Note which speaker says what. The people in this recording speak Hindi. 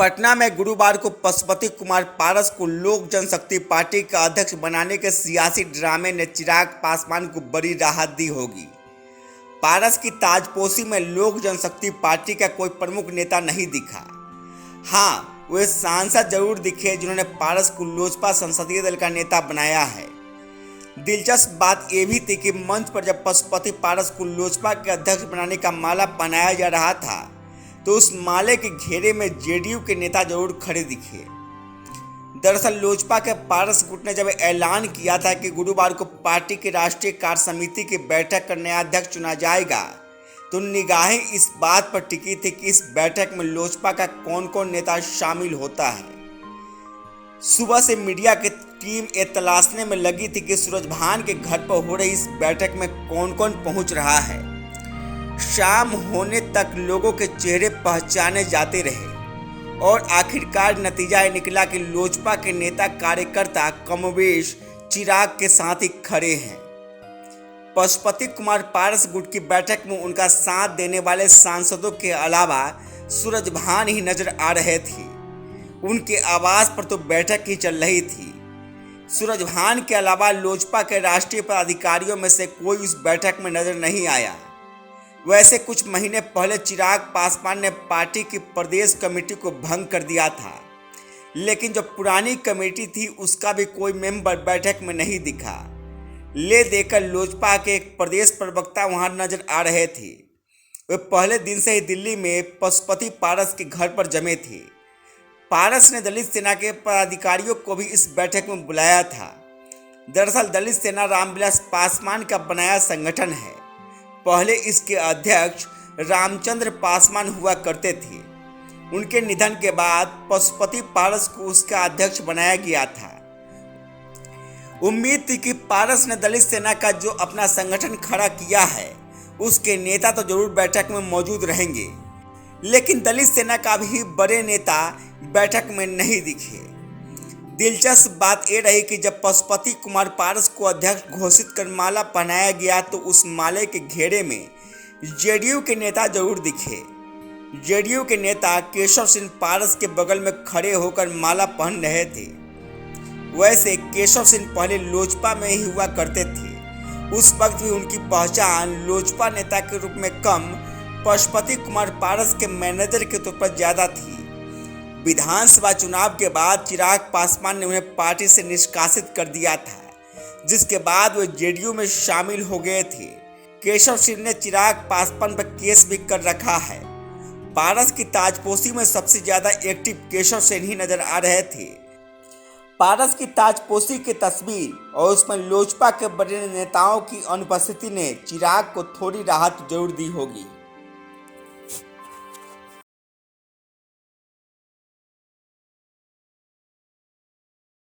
Speaker 1: पटना में गुरुवार को पशुपति कुमार पारस को लोक जनशक्ति पार्टी का अध्यक्ष बनाने के सियासी ड्रामे ने चिराग पासवान को बड़ी राहत दी होगी। पारस की ताजपोशी में लोक जनशक्ति पार्टी का कोई प्रमुख नेता नहीं दिखा। हाँ, वे सांसद जरूर दिखे जिन्होंने पारस को लोजपा संसदीय दल का नेता बनाया है। दिलचस्प बात यह भी थी कि मंच पर जब पशुपति पारस को लोजपा के अध्यक्ष बनाने का माला पहनाया जा रहा था तो उस माले के घेरे में जेडीयू के नेता जरूर खड़े दिखे। दरअसल लोजपा के पारस गुट ने जब ऐलान किया था कि गुरुवार को पार्टी की राष्ट्रीय कार्य समिति की बैठक का नया अध्यक्ष चुना जाएगा तो निगाहें इस बात पर टिकी थी कि इस बैठक में लोजपा का कौन कौन नेता शामिल होता है। सुबह से मीडिया की टीम ये तलाशने में लगी थी कि सूरजभान के घर पर हो रही इस बैठक में कौन कौन पहुंच रहा है। शाम होने तक लोगों के चेहरे पहचाने जाते रहे और आखिरकार नतीजा निकला कि लोजपा के नेता कार्यकर्ता कमोबेश चिराग के साथ ही खड़े हैं। पशुपति कुमार पारस गुट की बैठक में उनका साथ देने वाले सांसदों के अलावा सूरजभान ही नजर आ रहे थे। उनके आवास पर तो बैठक ही चल रही थी। सूरजभान के अलावा लोजपा के राष्ट्रीय पदाधिकारियों में से कोई उस बैठक में नजर नहीं आया। वैसे कुछ महीने पहले चिराग पासवान ने पार्टी की प्रदेश कमेटी को भंग कर दिया था, लेकिन जो पुरानी कमेटी थी उसका भी कोई मेंबर बैठक में नहीं दिखा। ले देकर लोजपा के एक प्रदेश प्रवक्ता वहां नजर आ रहे थे। वे पहले दिन से ही दिल्ली में पशुपति पारस के घर पर जमे थे। पारस ने दलित सेना के पदाधिकारियों को भी इस बैठक में बुलाया था। दरअसल दलित सेना रामविलास पासवान का बनाया संगठन है। पहले इसके अध्यक्ष रामचंद्र पासवान हुआ करते थे। उनके निधन के बाद पशुपति पारस को उसका अध्यक्ष बनाया गया था। उम्मीद थी कि पारस ने दलित सेना का जो अपना संगठन खड़ा किया है उसके नेता तो जरूर बैठक में मौजूद रहेंगे, लेकिन दलित सेना का भी बड़े नेता बैठक में नहीं दिखे। दिलचस्प बात यह रही कि जब पशुपति कुमार पारस को अध्यक्ष घोषित कर माला पहनाया गया तो उस माले के घेरे में जेडीयू के नेता जरूर दिखे। जेडीयू के नेता केशव सिंह पारस के बगल में खड़े होकर माला पहन रहे थे। वैसे केशव सिंह पहले लोजपा में ही हुआ करते थे। उस वक्त भी उनकी पहचान लोजपा नेता के रूप में कम पशुपति कुमार पारस के मैनेजर के तौर पर ज्यादा थी। विधानसभा चुनाव के बाद चिराग पासवान ने उन्हें पार्टी से निष्कासित कर दिया था, जिसके बाद वे जेडीयू में शामिल हो गए थे। केशव सिंह ने चिराग पासवान पर केस भी कर रखा है। पारस की ताजपोशी में सबसे ज्यादा एक्टिव केशव सिंह ही नजर आ रहे थे। पारस की ताजपोशी की तस्वीर और उसमें लोजपा के बड़े नेताओं की अनुपस्थिति ने चिराग को थोड़ी राहत जरूर दी होगी।